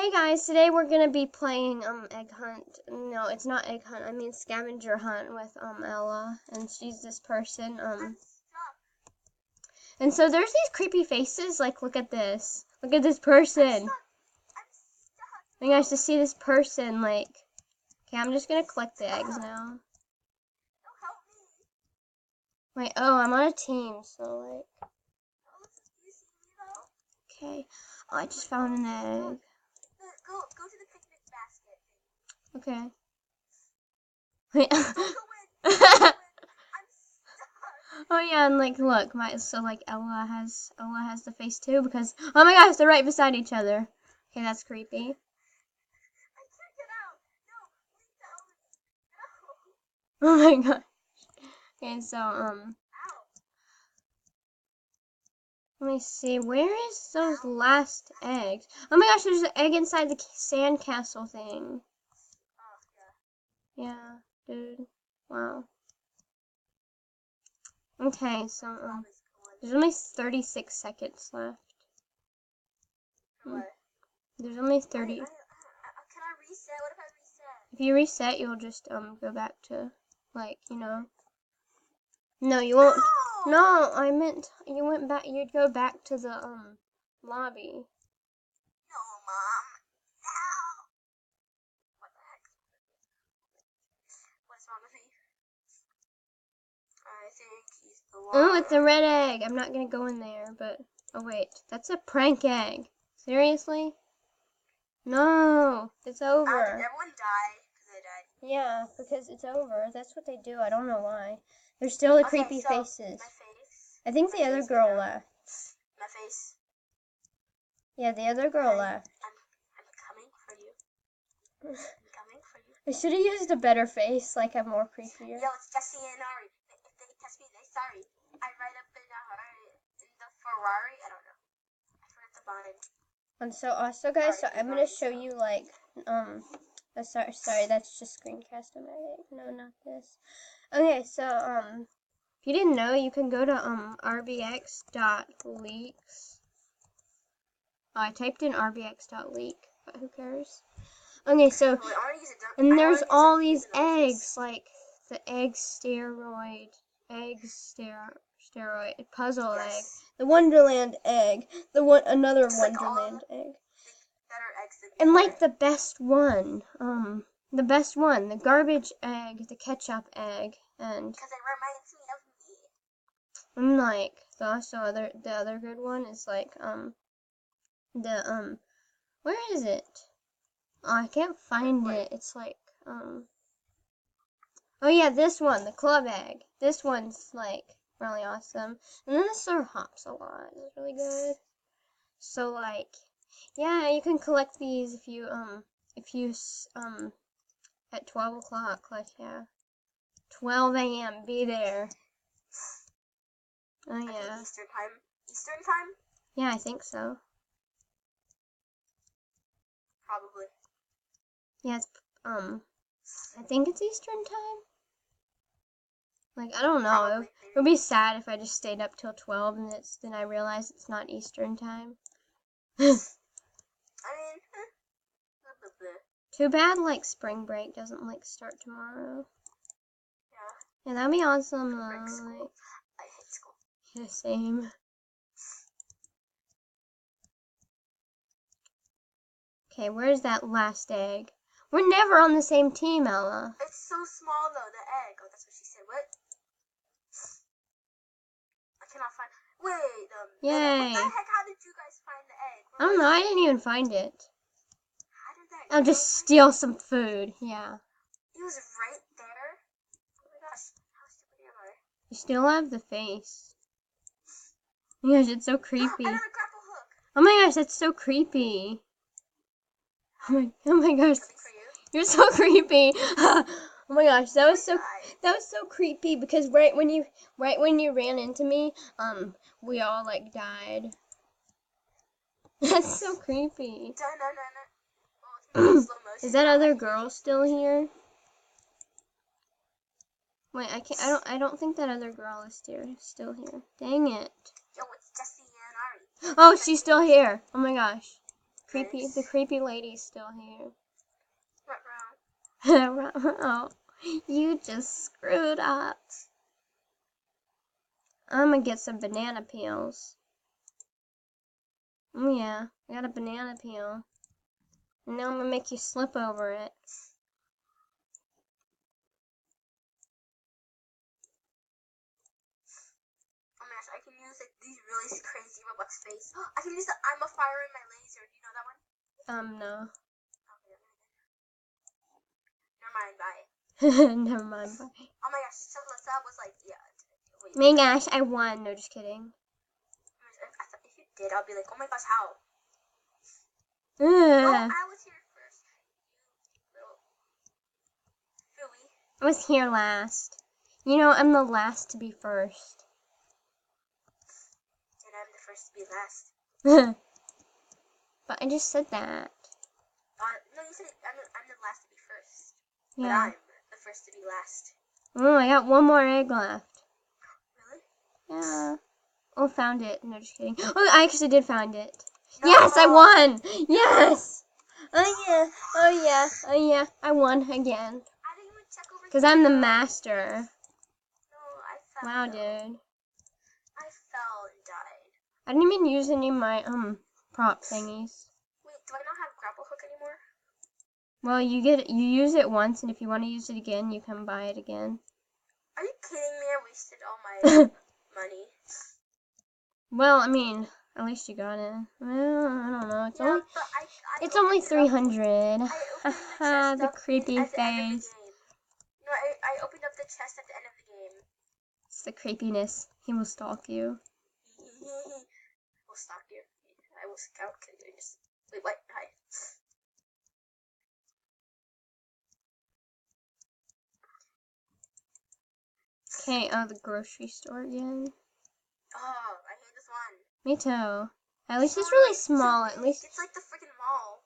Hey guys, today we're gonna be playing egg hunt. No, it's not egg hunt. I mean scavenger hunt with Ella, and she's this person. And so there's these creepy faces. Like, look at this. Look at this person. Oh my gosh, to see this person. Like, okay, I'm just gonna collect the eggs now. Wait, oh, I'm on a team, so like. Okay. Oh, I just found an egg. Go to the picnic basket. Okay. Wait. Oh yeah, and like look, Ella has the face too because oh my gosh, they're right beside each other. Okay, that's creepy. I can't get out. No, Oh my gosh. Okay, so Ow. let me see, where is those last eggs? Oh my gosh, there's an egg inside the sandcastle thing. Oh, Yeah, dude. Wow. Okay, so there's only 36 seconds left. What? There's only 30. Can I reset? What if I reset? If you reset, you'll just go back to like, you know. No, you won't. No, I meant you went back. You'd go back to the lobby. No, Mom. Ow. What the heck? What's wrong with me? I think he's the one. Oh, it's a red egg. I'm not gonna go in there, but oh wait, that's a prank egg. Seriously? No, it's over. Did everyone die? Because I died. Yeah, because it's over. That's what they do. I don't know why. There's still the creepy so faces. My face. I think the other girl left. My face. Yeah, the other girl left. I'm coming for you. I'm coming for you. I should have used a better face, like a more creepier. Yo, it's Jesse and Ari. If they test me, they sorry. I ride up in the Ferrari. I don't know. I forgot the bonnet. And so also guys, so I'm gonna show you like sorry, that's just screencast-o-matic. No, not this. Okay, so if you didn't know, you can go to rbx.leaks. Oh, I typed in rbx.leak, but who cares? Okay, so and there's all these eggs, like the steroid puzzle egg, the Wonderland egg, another Wonderland egg. And like the best one, the garbage egg, the ketchup egg, and because it reminds me of me. And like the other good one is like where is it? Oh, I can't find it. It's like oh yeah, this one, the club egg. This one's like really awesome. And then the Sir Hops a lot. It's really good. So like yeah, you can collect these if you at 12 o'clock, like yeah. 12 a.m. be there. Oh yeah. Eastern time? Eastern time? Yeah, I think so. Probably. Yeah, it's I think it's Eastern time. Like I don't know. It would be sad if I just stayed up till 12 and then I realized it's not Eastern time. I mean, Too bad like spring break doesn't like start tomorrow. Yeah. Yeah, that'd be awesome though. Like, I hate school. Yeah, same. Okay, where's that last egg? We're never on the same team, Ella. It's so small though, the egg. Oh, that's what she said. What? I cannot find. Wait. Yay. What the heck? How did you guys find the egg? I don't know. I didn't even find it. How did that? I'll just steal some food. Yeah. It was right there. Oh my gosh. How stupid am I? You still have the face. Oh my gosh, it's so creepy. I got a grapple hook. Oh my gosh, that's so creepy. Oh my gosh. You're so creepy. Oh my gosh, that was so creepy because right when you ran into me, we all like died. That's so creepy. Is that other girl still here? Wait, I don't think that other girl is still here. Dang it. Yo, it's Jesse and Ari. Oh, she's still here. Oh my gosh. The creepy lady's still here. Ruh-roh. Oh, you just screwed up. I'm gonna get some banana peels. Oh yeah, I got a banana peel. And now I'm gonna make you slip over it. Oh my gosh, I can use like these really crazy Roblox face. I can use the I'm a fire in my laser. Do you know that one? No. Okay, never mind, bye. Never mind. Bye. Oh my gosh, so that was like, yeah. Wait, My gosh, I won. No, just kidding. I thought if you did, I'll be like, oh my gosh, how? Ugh. No, I was here first. You little Philly. I was here last. You know, I'm the last to be first. And I'm the first to be last. But I just said that. No, you said it, I'm the last to be first. Yeah. But I'm the first to be last. Oh, I got one more egg left. Really? Yeah. Oh, found it. No, just kidding. Oh, I actually did find it. No. Yes, I won. Yes. Oh yeah. Oh yeah. Oh yeah. I won again. I didn't even check over. Because I'm the master. No, I fell. Wow, though. dude. I fell and died. I didn't even use any of my prop thingies. Wait, do I not have grapple hook anymore? Well, you use it once, and if you want to use it again, you can buy it again. Are you kidding me? I wasted all my money. Well, I mean, at least you got it. Well, I don't know. It's Yeah, only but it's only 300. I opened the chest The up creepy at the end of the face. game. No, I opened up the chest at the end of the game. It's the creepiness. He will stalk you. We'll stalk you. I will scout kill you. Wait, what? Hi. Okay, the grocery store again. Oh, I hate this one. Me too. At least it's really small. At least It's like the freaking mall.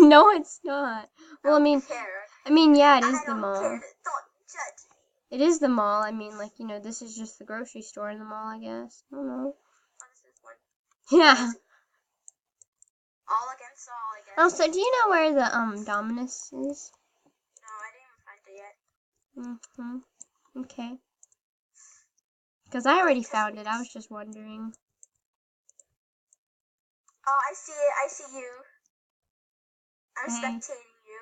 no, it's not. Well, I mean, yeah, it is the mall. Care. Don't judge me. It is the mall. I mean, like, you know, this is just the grocery store in the mall, I guess. I don't know. Oh, this is one. Yeah. All against all, I guess. Oh, so do you know where the Dominus is? No, I didn't even find it yet. Mhm. Okay. Because I already found it. I was just wondering. Oh, I see it. I see you. I'm Hey. spectating you.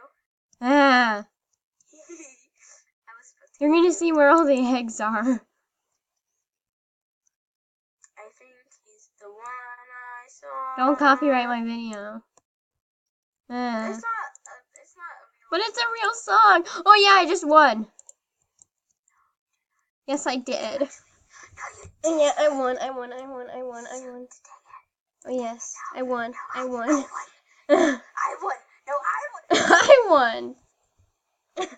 Ah. I was spectating. You're gonna see where all the eggs are. I think he's the one I saw. Don't copyright my video. Ah. It's not a real But it's a real song. Oh yeah, I just won. Yes, I did. No, you Yeah, I won. Oh yes, I won. I won. No, I won. I won. I need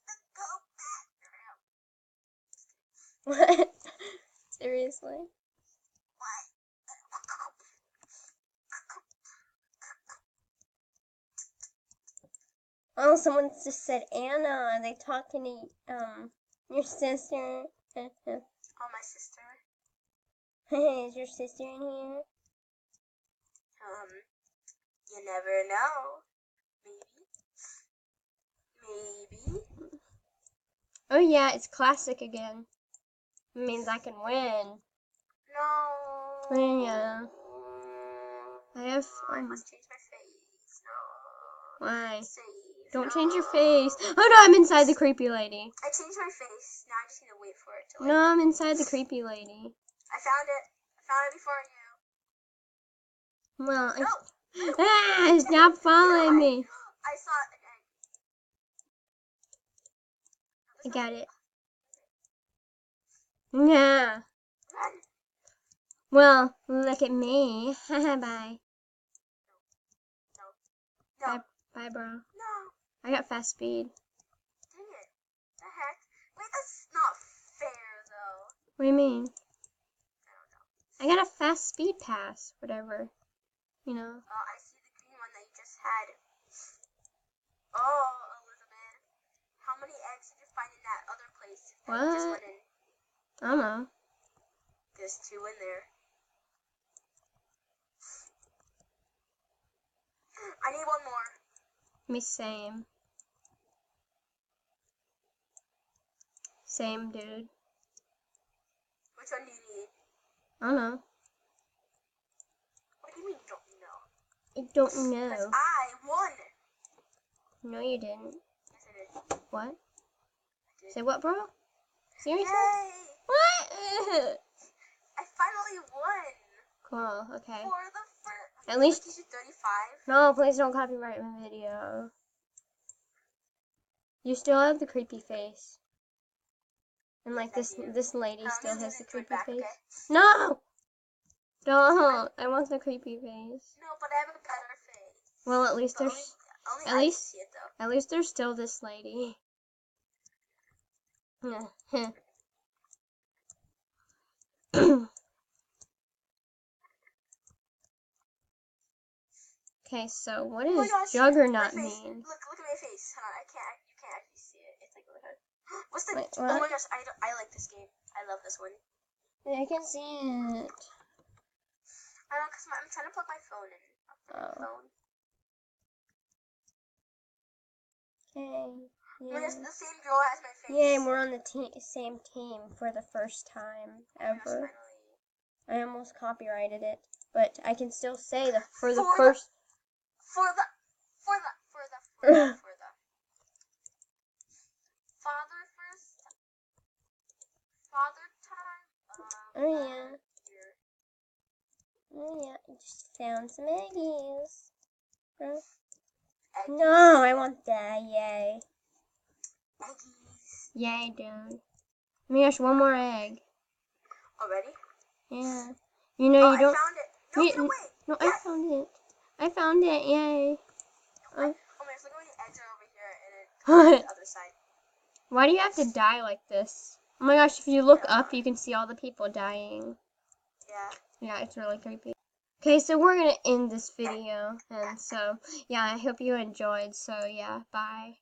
to go back. What? Seriously? Oh, someone just said Anna. Are they talking to your sister? Oh, my sister. Hey, is your sister in here? You never know. Maybe. Oh yeah, it's classic again. It means I can win. No. Yeah. I have. I must change my face. No. Why? Save. Don't No. change your face. Oh no, I'm inside the creepy lady. I changed my face. Now I just need to wait for it to. No, I'm inside the creepy lady. I found it. I found it before you. Well, No. stop following me. I saw an egg. I got it. Yeah. Run. Well, look at me. Haha, bye. No. Bye, bro. No. I got fast speed. Dang it. The heck? Wait, that's not fair, though. What do you mean? I don't know. I got a fast speed pass. Whatever. You know. Oh, I see the green one that you just had. Oh, Elizabeth. How many eggs did you find in that other place that you just What? went in? I don't know. There's 2 in there. I need one more. Me same. Same, dude. Which one do you need? I don't know. What do you mean you don't know? I don't Because know. I won. No, you didn't. Yes, I did. What? I did. Say what, bro? Seriously? Yay! What? I finally won. Cool, okay. For the first. At least. 35. No, please don't copyright my video. You still have the creepy face. And like Yes, this lady still me has the leave it creepy back, face. okay? No! Don't! I want the creepy face. No, but I have a better face. Well, at least But there's only at I least see it though. at least there's still this lady. Okay, so what Oh my does gosh, Juggernaut my face. mean? Look at my face. Hold on, you can't actually see it. It's like really hard. What's the? Wait, Oh what? my gosh, I like this game. I love this one. I can see it. I don't, cause I'm trying to plug my phone in. Phone. Okay. Oh my Yeah. gosh, the same girl has my face. Yay, we're on the same team for the first time Oh my gosh, ever. finally. I almost copyrighted it, but I can still say for the For first. the father time. Oh yeah. Oh yeah, I just found some eggies. No, I want that. Yay. Eggies. Yay, dude. Oh my gosh, one more egg. Already? Yeah. You know, you don't. I found it. No, get away. No, Yes. I found it. I found it. Yay. Oh my gosh, look how many eggs are over here and it comes to the other side. Why do you have to die like this? Oh my gosh, if you look up, you can see all the people dying. Yeah. Yeah, it's really creepy. Okay, so we're gonna end this video, and so, yeah, I hope you enjoyed, so yeah, bye.